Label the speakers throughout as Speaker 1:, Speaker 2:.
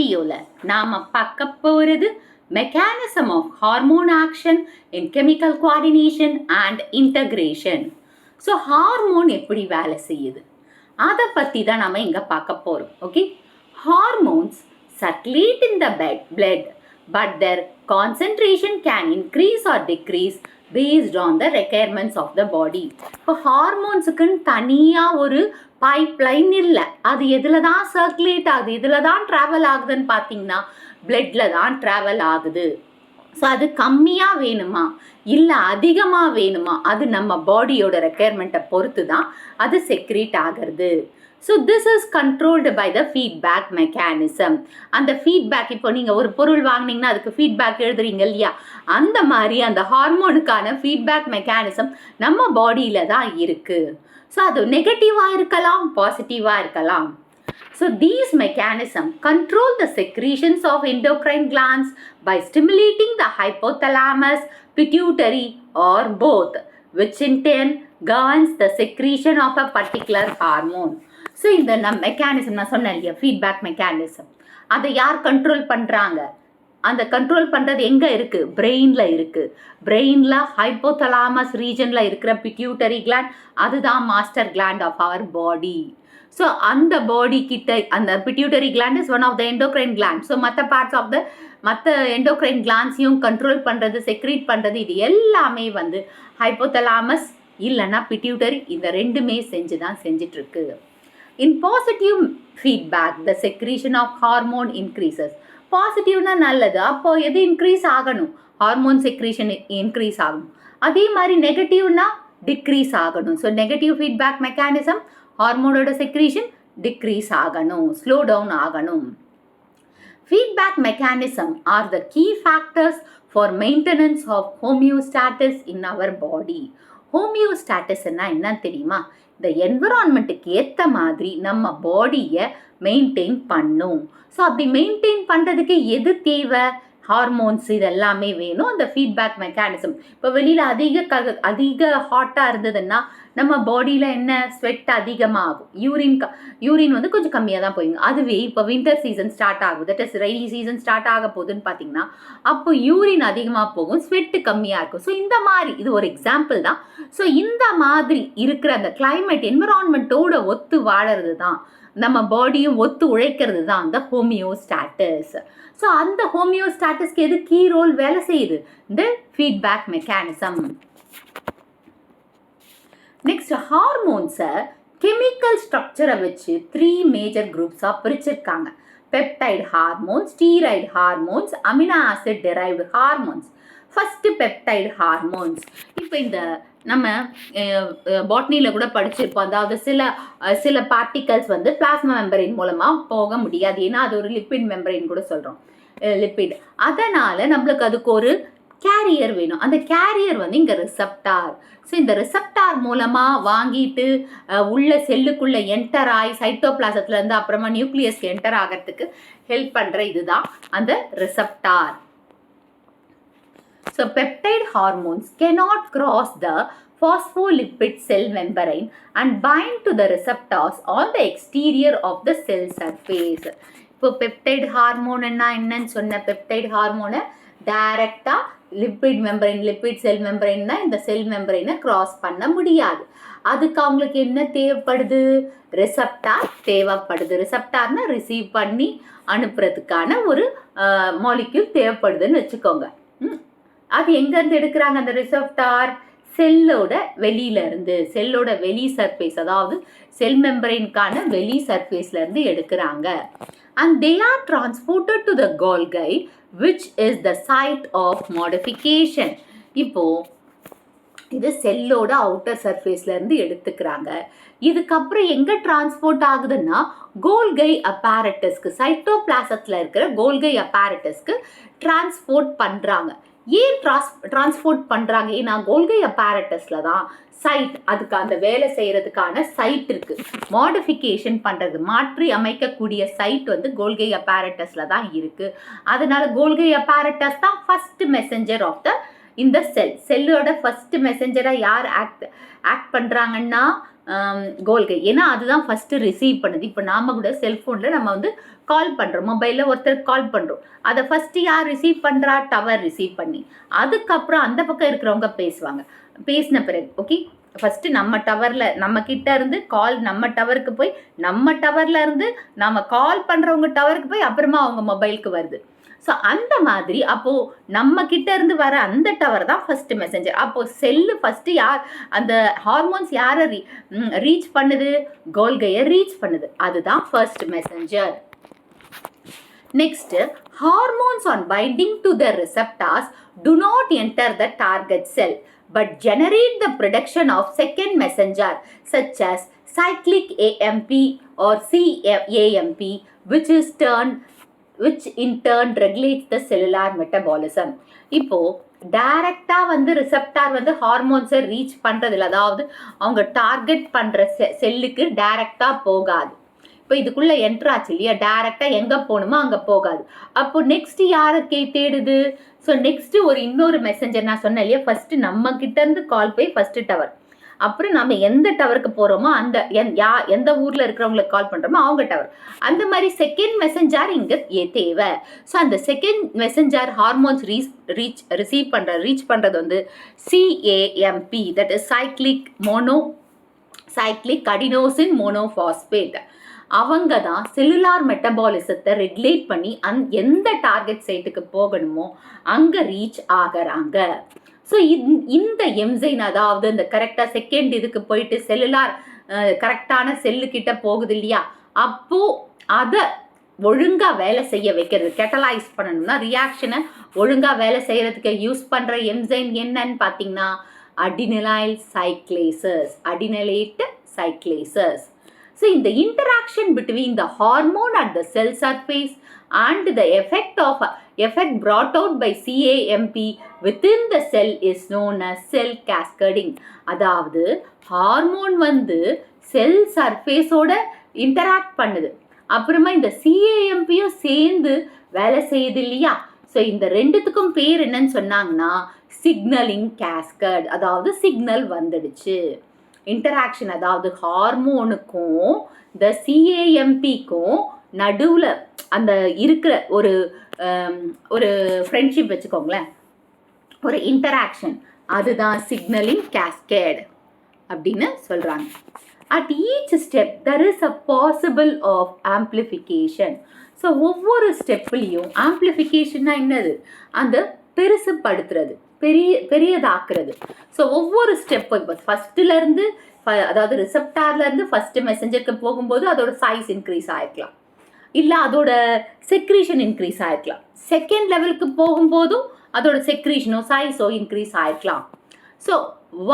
Speaker 1: வீடியோல நாம பார்க்க போறது mechanism of hormone action in chemical coordination and integration. So hormone எப்படி வேலை செய்யுது அதை பற்றி தான் நம்ம இங்கே பார்க்க போகிறோம். Okay, hormones circulate in the blood but their concentration can increase or decrease based on the requirements of the body. இப்போ ஹார்மோன்ஸுக்குன்னு தனியாக ஒரு பைப்லைன் இல்லை. அது எதில் தான் சர்க்குலேட் ஆகுது, இதில் தான் ட்ராவல் ஆகுதுன்னு பார்த்தீங்கன்னா பிளட்டில் தான் ட்ராவல் ஆகுது. ஸோ அது கம்மியாக வேணுமா இல்லை அதிகமாக வேணுமா, அது நம்ம பாடியோட ரெக்குயர்மெண்ட்டை பொறுத்து தான் அது செக்ரேட் ஆகிறது. So this is controlled by the feedback mechanism. அந்த ஃபீட்பேக், இப்போ நீங்கள் ஒரு பொருள் வாங்கினீங்கன்னா அதுக்கு ஃபீட்பேக் எழுதுறீங்க இல்லையா, அந்த மாதிரி அந்த ஹார்மோனுக்கான ஃபீட்பேக் மெக்கானிசம் நம்ம பாடியில் தான் இருக்குது. ஸோ அது நெகட்டிவாக இருக்கலாம், பாசிட்டிவாக இருக்கலாம். So these mechanisms control the secretions of endocrine glands by stimulating the hypothalamus, pituitary or both, which in turn governs the secretion of a particular hormone. So இந்த மெக்கானிசம் நான் சொன்னேன் இல்லையா, ஃபீட்பேக் மெக்கானிசம், அதை யார் கண்ட்ரோல் பண்ணுறாங்க? அந்த control பண்ணுறது எங்கே இருக்குது? பிரெயினில் இருக்குது. பிரெயினில் ஹைப்போதலாமஸ் ரீஜனில் இருக்கிற பிட்யூட்டரி கிளாண்ட், அதுதான் master gland of our body. So அந்த பாடி கிட்ட அந்த pituitary gland is one of the endocrine gland. So மற்ற பார்ட்ஸ் ஆஃப் த மற்ற எண்டோக்ரைன் கிளாண்ட்ஸையும் கண்ட்ரோல் பண்ணுறது, செக்ரீட் பண்ணுறது, இது எல்லாமே வந்து ஹைப்போதலாமஸ் இல்லைன்னா பிட்யூட்டரி, இந்த ரெண்டுமே செஞ்சு தான் செஞ்சிட்ருக்கு. In positive feedback the secretion of hormone increases. பாசிட்டிவ்னா நல்லது, அப்போ எது இன்க்ரீஸ் ஆகணும்? ஹார்மோன் செக்ரீஷன் இன்க்ரீஸ் ஆகணும். அதே மாதிரி நெகட்டிவ்னா டிக்ரீஸ் ஆகணும். ஸோ நெகட்டிவ் ஃபீட்பேக் மெக்கானிசம், ஹார்மோனோட செக்ரீஷன் டிக்ரீஸ் ஆகணும், ஸ்லோ டவுன் ஆகணும். Feedback mechanism are the key factors for maintenance of homeostasis in our body. ஹோமியோஸ்டாட்டிஸ்ன்னா என்னன்னு தெரியுமா? இந்த என்விரான்மெண்ட்டுக்கு ஏற்ற மாதிரி நம்ம பாடியை மெயின்டைன் பண்ணும். ஸோ அப்படி மெயின்டைன் பண்ணுறதுக்கு எது தேவை? ஹார்மோன்ஸ், இது எல்லாமே வேணும். அந்த ஃபீட்பேக் மெக்கானிசம், இப்போ வெளியில் அதிக ஹாட்டாக இருந்ததுன்னா நம்ம பாடியில் என்ன, ஸ்வெட் அதிகமாகும், யூரின் வந்து கொஞ்சம் கம்மியாக தான் போயிங்க. அதுவே இப்போ வின்டர் சீசன் ஸ்டார்ட் ஆகும், that is rainy season start ஆக போகுதுன்னு பார்த்தீங்கன்னா அப்போ யூரின் அதிகமாக போகும், ஸ்வெட்டு கம்மியாக இருக்கும். ஸோ இந்த மாதிரி, இது ஒரு எக்ஸாம்பிள் தான். ஸோ இந்த மாதிரி இருக்கிற அந்த கிளைமேட் என்விரான்மெண்ட்டோட ஒத்து வாழறது தான், நம்ம பாடியும் ஒத்து உழைக்கிறது தான் அந்த ஹோமியோஸ்டாட்டிஸ். ஸோ அந்த ஹோமியோஸ்டாட்டிஸ்க்கு எது கீ ரோல் வேலை செய்யுது? இந்த ஃபீட்பேக் மெக்கானிசம். நெக்ஸ்ட், ஹார்மோன்ஸை கெமிக்கல் ஸ்ட்ரக்சரை வச்சு 3 மேஜர் குரூப்ஸாக பிரிச்சிருக்காங்க. Peptide hormones, steroid hormones, amino acid derived hormones. First peptide hormones. இப்போ இந்த நம்ம பாட்னியில் கூட படிச்சிருப்போம், அதாவது சில பார்ட்டிகல்ஸ் வந்து பிளாஸ்மா மெம்பரின் மூலமாக போக முடியாது, ஏன்னா அது ஒரு லிப்பிட் மெம்பரின் கூட சொல்கிறோம், லிப்பிட். அதனால் நம்மளுக்கு அதுக்கு ஒரு கேரியர் வேணும். அந்த கேரியர் வந்து இங்கே ரிசப்டார். ஸோ இந்த ரிசப்டார் மூலமாக வாங்கிட்டு உள்ள செல்லுக்குள்ளே என்டர் ஆகி சைட்டோபிளாசத்துலேருந்து அப்புறமா நியூக்ளியஸ்க்கு என்டர் ஆகிறதுக்கு ஹெல்ப் பண்ணுற இதுதான் அந்த receptor. So peptide hormones cannot cross the phospholipid cell membrane and bind to the receptors on the exterior of the cell surface. இப்போ பெப்டைட் ஹார்மோன் என்னன்னு சொன்ன, பெப்டைட் ஹார்மோனை டைரக்டாக லிப்பிட் செல் மெம்பரைன்னா இந்த செல் மெம்பரைனை கிராஸ் பண்ண முடியாது. அதுக்கு அவங்களுக்கு என்ன தேவைப்படுது? ரிசப்டார் தேவைப்படுது. ரிசப்டார்னா ரிசீவ் பண்ணி அனுப்புறதுக்கான ஒரு மாலிக்யூல் தேவைப்படுதுன்னு வச்சுக்கோங்க. அது எங்கேருந்து எடுக்கிறாங்க அந்த ரிசப்டார்? செல்லோட வெளியிலேருந்து, செல்லோட வெளி சர்ஃபேஸ், அதாவது செல் மெம்பரைனுக்கான வெளி சர்ஃபேஸ்லேருந்து எடுக்கிறாங்க. And they are transported to the Golgi which is the site of modification. இப்போது இது செல்லோட அவுட்டர் சர்ஃபேஸ்லேருந்து எடுத்துக்கிறாங்க. இதுக்கப்புறம் எங்கே டிரான்ஸ்போர்ட் ஆகுதுன்னா கோல்கை அப்பாரட்டஸ்க்கு, சைட்டோபிளாசத்தில் இருக்கிற கோல்கை அப்பாரட்டஸ்க்கு டிரான்ஸ்போர்ட் பண்ணுறாங்க. ஏன் டிரான்ஸ்போர்ட் பண்ணுறாங்க? ஏன்னா கோல்கை அப்பாரட்டஸில் தான் சைட், அதுக்கு அந்த வேலை செய்கிறதுக்கான சைட் இருக்குது. மாடிஃபிகேஷன் பண்ணுறது, மாற்றி அமைக்கக்கூடிய சைட் வந்து கோல்கை அப்பாரட்டஸில் தான் இருக்குது. அதனால் கோல்கை அப்பாரட்டஸ் தான் ஃபஸ்ட்டு மெசஞ்சர் ஆஃப் த இந்த செல்லோட ஃபஸ்ட்டு மெசஞ்சராக யார் ஆக்ட் பண்ணுறாங்கன்னா கோல்கை. ஏன்னா அதுதான் ஃபஸ்ட்டு ரிசீவ் பண்ணுது. இப்போ நாம் கூட செல்ஃபோனில் நம்ம வந்து கால் பண்ணுறோம், மொபைலில் ஒருத்தர் கால் பண்ணுறோம். அதை ஃபஸ்ட்டு யார் ரிசீவ் பண்ணுறா? டவர் ரிசீவ் பண்ணி. அதுக்கப்புறம் அந்த பக்கம் இருக்கிறவங்க பேசுவாங்க. பேசின பிறகு ஓகே, ஃபஸ்ட்டு நம்ம டவரில் நம்ம கிட்ட இருந்து கால் நம்ம டவருக்கு போய், நம்ம டவரில் இருந்து நம்ம கால் பண்ணுறவங்க டவருக்கு போய், அப்புறமா அவங்க மொபைலுக்கு வருது. ஸோ அந்த மாதிரி அப்போது நம்ம கிட்ட இருந்து வர அந்த டவர் தான் ஃபர்ஸ்ட் மெசஞ்சர். அப்போது செல்லு ஃபஸ்ட்டு யார், அந்த ஹார்மோன்ஸ் யாரை ரீச் பண்ணுது? கோல்கையை ரீச் பண்ணுது. அதுதான் first messenger. Next, hormones on binding to the receptors do not enter the target cell but generate the production of second messenger such as cyclic AMP or cAMP, which in turn regulates the cellular metabolism. இப்போ டைரக்டாக வந்து receptor வந்து ஹார்மோன்ஸை reach பண்ணுறதில்ல, அதாவது அவங்க target பண்ணுற செல்லுக்கு டைரக்டாக போகாது. இப்போ இதுக்குள்ளே என்ட்ராச்சு இல்லையா, டைரெக்டாக எங்கே போகணுமோ அங்கே போகாது. அப்போ நெக்ஸ்ட்டு யாரை தேடுது? ஸோ நெக்ஸ்ட்டு இன்னொரு மெசஞ்சர் நான் சொன்னேன் இல்லையா, ஃபஸ்ட்டு நம்ம கிட்டேருந்து கால் போய் ஃபஸ்ட்டு டவர், அப்புறம் நம்ம எந்த டவருக்கு போகிறோமோ அந்த எந்த ஊரில் இருக்கிறவங்களுக்கு கால் பண்ணுறோமோ அவங்க டவர். அந்த மாதிரி செகண்ட் மெசஞ்சர் இங்கே தேவை. ஸோ அந்த செகண்ட் மெசஞ்சர் ஹார்மோன்ஸ் ரீச் பண்ணுறது வந்து CAMP, that is cyclic adenosine monophosphate. அவங்க தான் செல்லுலார் மெட்டபாலிசத்தை ரெகுலேட் பண்ணி எந்த டார்கெட் சைட்டுக்கு போகணுமோ அங்கே ரீச் ஆகிறாங்க. ஸோ இந்த என்சைம், அதாவது இந்த கரெக்டாக செகண்ட் இதுக்கு போயிட்டு செல்லுலார் கரெக்டான செல்லுக்கிட்ட போகுது இல்லையா, அப்போது அதை ஒழுங்காக வேலை செய்ய வைக்கிறது, கெட்டலைஸ் பண்ணணும்னா ரியாக்ஷனை ஒழுங்காக வேலை செய்கிறதுக்கு யூஸ் பண்ணுற என்சைம் என்னன்னு பார்த்தீங்கன்னா அடினலைட் சைக்ளேசஸ். So, in the interaction between the hormone at the cell surface and the effect brought out by CAMP within the cell is known as cell cascading. அதாவது ஹார்மோன் வந்து செல் சர்ஃபேஸோட இன்டராக்ட் பண்ணுது, அப்புறமா இந்த CAMPயும் சேர்ந்து வேலை செய்யுது இல்லையா. ஸோ இந்த ரெண்டுத்துக்கும் பேர் என்னன்னு சொன்னாங்கன்னா சிக்னலிங் கேஸ்கட், அதாவது சிக்னல் வந்துடுச்சு. இன்டராக்ஷன், அதாவது ஹார்மோனுக்கும் இந்த CAMPக்கும் நடுவில் அந்த இருக்கிற ஒரு ஃப்ரெண்ட்ஷிப் வச்சுக்கோங்களேன், ஒரு இன்டராக்ஷன், அதுதான் சிக்னலிங் கேஸ்கேட் அப்படின்னு சொல்கிறாங்க. At each step there is a possible of amplification. So ஒவ்வொரு ஸ்டெப்லேயும் ஆம்ப்ளிஃபிகேஷன்னா என்னது? அந்த பெருசுப்படுத்துறது, பெரியதாக்குறது. ஸோ ஒவ்வொரு ஸ்டெப்பு இப்போ ஃபஸ்ட்டுலேருந்து, அதாவது ரிசப்டார்லேருந்து ஃபஸ்ட்டு மெசஞ்சருக்கு போகும்போது அதோட சைஸ் இன்க்ரீஸ் ஆகிருக்கலாம், இல்லை அதோட செக்ரீஷன் இன்க்ரீஸ் ஆகிருக்கலாம். செகண்ட் லெவலுக்கு போகும்போதும் அதோட செக்ரீஷனோ சைஸோ இன்க்ரீஸ் ஆகிருக்கலாம். So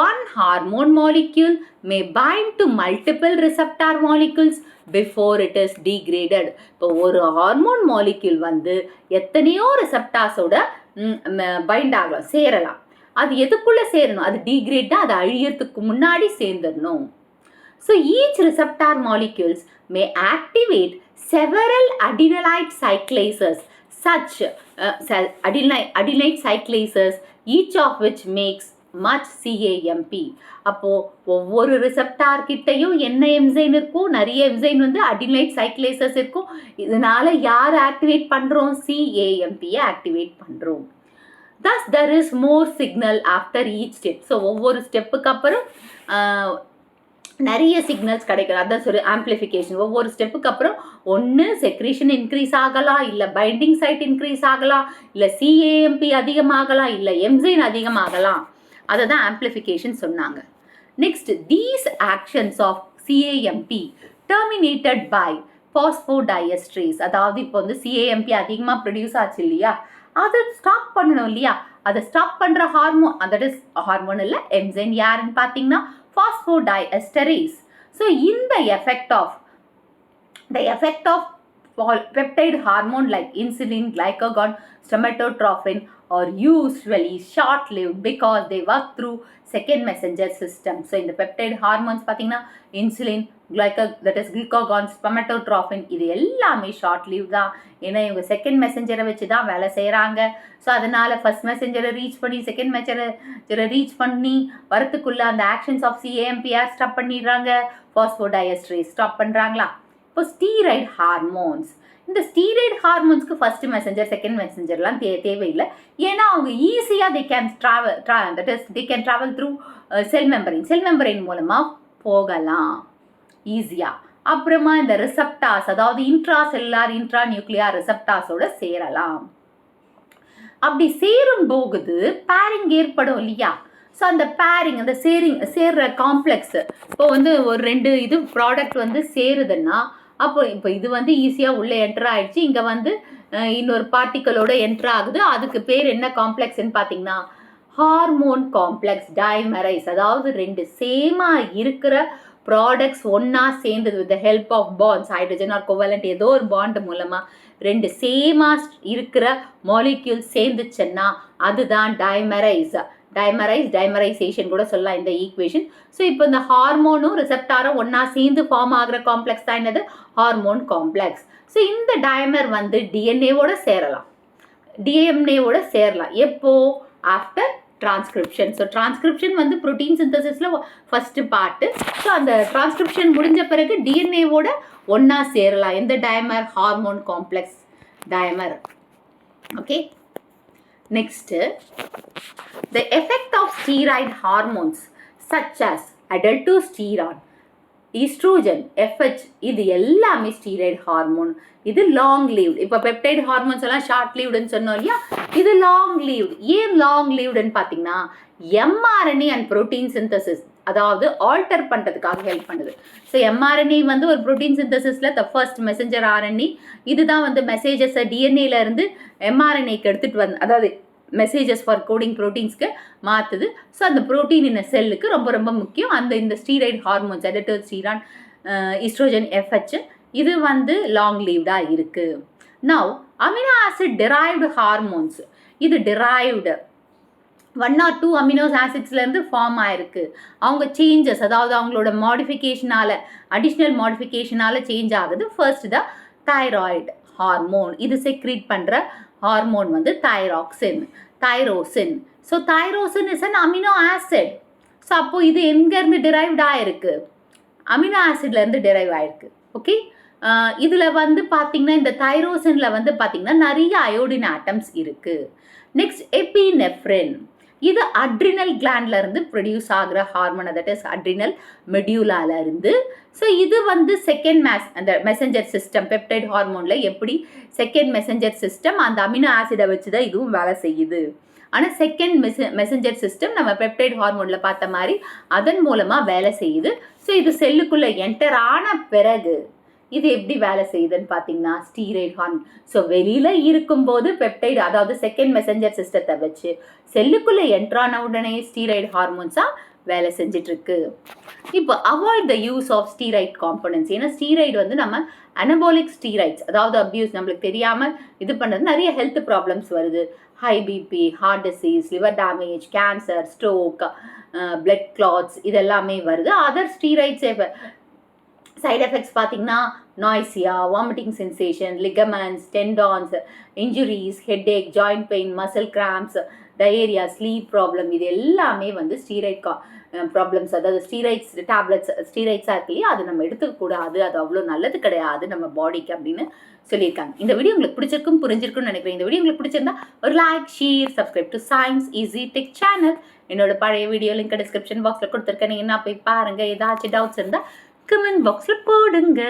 Speaker 1: one hormone molecule may bind to multiple receptor molecules before it is degraded. இப்போ ஒரு ஹார்மோன் மாலிக்யூல் வந்து எத்தனையோ ரிசப்டார்ஸோட பைண்ட் ஆகலாம், சேரலாம். அது எதுக்குள்ளே சேரணும்? அது டீக்ரேட்னா அது அழியறதுக்கு முன்னாடி சேர்ந்துடணும். So each receptor molecules may activate several adenylate cyclases such adenylate cyclases, each of which makes much CAMP. அப்போது ஒவ்வொரு ரிசப்டார் கிட்டையும் என்ன என்சைம் இருக்கும்? நிறைய என்சைம் வந்து அடினைட் சைக்ளேசஸ் இருக்கும். இதனால் யார் ஆக்டிவேட் பண்ணுறோம்? CAMPயை ஆக்டிவேட் பண்ணுறோம். Thus there is more signal after each step. So ஒவ்வொரு ஸ்டெப்புக்கு அப்புறம் நிறைய சிக்னல்ஸ் கிடைக்கும். அதான் சொல்லி ஆம்ப்ளிஃபிகேஷன். ஒவ்வொரு ஸ்டெப்புக்கு அப்புறம் ஒன்று செக்ரீஷன் இன்க்ரீஸ் ஆகலாம், இல்லை பைண்டிங் சைட் இன்க்ரீஸ் ஆகலாம், இல்லை CAMP அதிகமாகலாம், இல்லை என்சைம் அதிகமாகலாம். அதை தான் ஆம்ப்ளிஃபிகேஷன் சொன்னாங்க. Next, these actions of CAMP terminated by phosphodiesterase. அதாவது இப்போ வந்து CAMP அதிகமாக ப்ரொடியூஸ் ஆச்சு இல்லையா, அதை ஸ்டாப் பண்ணணும் இல்லையா. அதை ஸ்டாப் பண்ணுற ஹார்மோன், அதோட ஹார்மோன் இல்லை என்சைம் யாருன்னு பார்த்தீங்கன்னா phosphodiesterase. So in the effect of peptide hormone like insulin, glycagon, somatotropin are usually short-lived because they work through second messenger system. So இந்த peptide hormones பார்த்தீங்கன்னா insulin, that is glucagon, somatotropin இது எல்லாமே short-lived தான். ஏன்னா இவங்க second மெசஞ்சரை வச்சு தான் வேலை செய்கிறாங்க. ஸோ அதனால் ஃபர்ஸ்ட் மெசஞ்சரை ரீச் பண்ணி செகண்ட் மெசஞ்சரை ரீச் பண்ணி வரத்துக்குள்ளே அந்த ஆக்ஷன்ஸ் ஆஃப் CAMPR ஸ்டாப் பண்ணிடுறாங்க, பாஸ்போடைஎஸ்டரேஸ் ஸ்டாப் பண்ணுறாங்களா. இப்போ ஸ்டீராய்டு ஹார்மோன்ஸ், இந்த ஸ்டீராய்டு ஹார்மோன்ஸ்க்கு ஃபர்ஸ்ட் மெசஞ்சர் செகண்ட் மெசஞ்சர்லாம் தேவையில்லை. ஏன்னா அவங்க ஈஸியாக they can travel through sell membrane மூலமாக போகலாம் ஈஸியாக. அப்புறமா இந்த ரிசப்டாஸ், அதாவது இன்ட்ரா செல்லுலார் இன்ட்ரா நியூக்ளியார் ரிசப்டாஸோட சேரலாம். அப்படி சேரும் போகுது பேரிங் ஏற்படும் இல்லையா. ஸோ அந்த பேரிங், அந்த சேர்ற காம்ப்ளெக்ஸ், இப்போ வந்து ஒரு 2 இது ப்ராடக்ட் வந்து சேருதுன்னா அப்போ இப்போ இது வந்து ஈஸியாக உள்ளே என்ட்ரு ஆகிடுச்சு, இங்கே வந்து இன்னொரு பார்ட்டிக்கலோட என்ட்ரு ஆகுது. அதுக்கு பேர் என்ன காம்ப்ளெக்ஸ்ன்னு பார்த்தீங்கன்னா ஹார்மோன் காம்ப்ளெக்ஸ் டைமரைஸ். அதாவது 2 சேமாக இருக்கிற ப்ராடக்ட்ஸ் ஒன்றா சேர்ந்தது with the help of bonds, hydrogen or covalent ஏதோ ஒரு பாண்ட் மூலமாக 2 சேமாக இருக்கிற மாலிக்யூல் சேர்ந்துச்சுன்னா அதுதான் டைமரைசேஷன் கூட சொல்லலாம் இந்த ஈக்குவேஷன். ஸோ இப்போ இந்த ஹார்மோனும் ரிசெப்டாரும் ஒன்றா சேர்ந்து ஃபார்ம் ஆகிற காம்ப்ளெக்ஸ் தான் என்னது ஹார்மோன் காம்ப்ளெக்ஸ். ஸோ இந்த டைமர் வந்து டிஎன்ஏவோட சேரலாம். எப்போ? After transcription. ஸோ டிரான்ஸ்கிரிப்ஷன் வந்து ப்ரோட்டீன் சிந்தசிஸில் ஃபஸ்ட்டு பார்ட்டு. ஸோ அந்த டிரான்ஸ்கிரிப்ஷன் முடிஞ்ச பிறகு டிஎன்ஏவோட ஒன்றா சேரலாம். எந்த dimer? Hormone complex dimer. Okay, next the effect of steroid hormones such as adultosterone, oestrogen, FH இது எல்லாமே ஸ்டீராய்டு ஹார்மோன். இது லாங் லீவ்டு. இப்போ பெப்டைட் ஹார்மோன்ஸ் எல்லாம் ஷார்ட் லீவ்டுன்னு சொன்னோம் இல்லையா, இது லாங் லீவ்டு. ஏன் லாங் லீவ்டுன்னு பார்த்தீங்கன்னா mRNA அண்ட் ப்ரோட்டீன் சிந்தசிஸ், அதாவது ஆல்டர் பண்ணுறதுக்காக ஹெல்ப் பண்ணுது. ஸோ mRNA வந்து ஒரு ப்ரோட்டீன் சிந்தசிஸில் த ஃபர்ஸ்ட் மெசஞ்சர் RNA. இதுதான் வந்து மெசேஜஸை டிஎன்ஏலேருந்து mRNAக்கு எடுத்துகிட்டு அதாவது மெசேஜஸ் ஃபார் கோடிங் ப்ரோட்டீன்ஸ்க்கு மாற்றுது. ஸோ அந்த ப்ரோட்டீன் இந்த செல்லுக்கு ரொம்ப ரொம்ப முக்கியம். இந்த steroid hormones aldosterone, estrogen, FH இது வந்து லாங் லீவ்டாக இருக்குது. Now amino acid derived hormones, இது டிரைவ்டு 1 or 2 அமினோ ஆசிட்ஸ்லேருந்து ஃபார்ம் ஆயிருக்கு. அவங்க சேஞ்சஸ், அதாவது அவங்களோட மாடிஃபிகேஷனால், அடிஷ்னல் மாடிஃபிகேஷனால் சேஞ்ச் ஆகுது. ஃபர்ஸ்ட் தான் தைராய்டு ஹார்மோன். இது செக்ரீட் பண்ணுற ஹார்மோன் வந்து tyrosine. So tyrosine is an amino acid. So அப்போ இது எங்கேருந்து டிரைவ்ட் ஆகிருக்கு? அமினோ ஆசிட்லேருந்து டிரைவ் ஆகிருக்கு. ஓகே, இதில் வந்து பார்த்திங்கன்னா இந்த தைரோசினில் வந்து பார்த்திங்கன்னா நிறைய அயோடின் ஆட்டம்ஸ் இருக்குது. நெக்ஸ்ட் எபினெஃப்ரின், இது அட்ரினல் கிளாண்ட்லேருந்து ப்ரொடியூஸ் ஆகிற ஹார்மோன், தட் இஸ் அட்ரினல் மெடியூலாலேருந்து. ஸோ இது வந்து அந்த மெசஞ்சர் சிஸ்டம் பெப்டைட் ஹார்மோனில் எப்படி செகண்ட் மெசஞ்சர் சிஸ்டம் அந்த அமினோ ஆசிடை வச்சு தான் இதுவும் வேலை செய்யுது. ஆனால் செகண்ட் மெசஞ்சர் சிஸ்டம் நம்ம பெப்டைட் ஹார்மோனில் பார்த்த மாதிரி அதன் மூலமாக வேலை செய்யுது. ஸோ இது செல்லுக்குள்ளே என்டர் ஆன பிறகு இது எப்படி வேலை செய்யுதுன்னு பார்த்தீங்கன்னா ஸ்டீராய்டு ஹார்மோன். ஸோ வெளியில் இருக்கும்போது பெப்டைடு, அதாவது செகண்ட் மெசஞ்சர் சிஸ்டத்தை வச்சு செல்லுக்குள்ளே என்ட்ரான உடனே ஸ்டீராய்டு ஹார்மோன்ஸாக வேலை செஞ்சிட்ருக்கு. இப்போ avoid the use of steroid components. ஏன்னா ஸ்டீராய்டு வந்து நம்ம அனபாலிக் ஸ்டீராய்ட்ஸ், அதாவது அப்யூஸ் நம்மளுக்கு தெரியாமல் இது பண்ணுறது நிறைய ஹெல்த் ப்ராப்ளம்ஸ் வருது. High BP, heart disease, liver damage, cancer, stroke, blood clots இதெல்லாமே வருது. அதர் ஸ்டீராய்ட்ஸே சைட் எஃபெக்ட்ஸ் பார்த்தீங்கன்னா nausea, vomiting sensation, ligaments, tendons, injuries, headache, joint pain, muscle cramps, diarrhoea, sleep problem இது எல்லாமே வந்து ஸ்டீராய்ட் ப்ராப்ளம்ஸ். அதாவது steroids tablets ஸ்டீராய்ட்ஸாக இருக்கு இல்லையா, அது நம்ம எடுத்துக்கூடாது, அது அவ்வளோ நல்லது கிடையாது நம்ம பாடிக்கு அப்படின்னு சொல்லியிருக்காங்க. இந்த வீடியோ உங்களுக்கு பிடிச்சிருக்கும், புரிஞ்சிருக்கும்னு நினைக்கிறேன். இந்த வீடியோ உங்களுக்கு பிடிச்சிருந்தா ஒரு like, share, subscribe to science easy tech channel. என்னோட பழைய வீடியோ லிங்க் டிஸ்கிரிப்ஷன் பாக்ஸில் கொடுத்துருக்கேன். நீங்கள் என்ன போய் பாருங்கள். ஏதாச்சும் டவுட்ஸ் இருந்தால் கமெண்ட் பாக்ஸில் போடுங்க.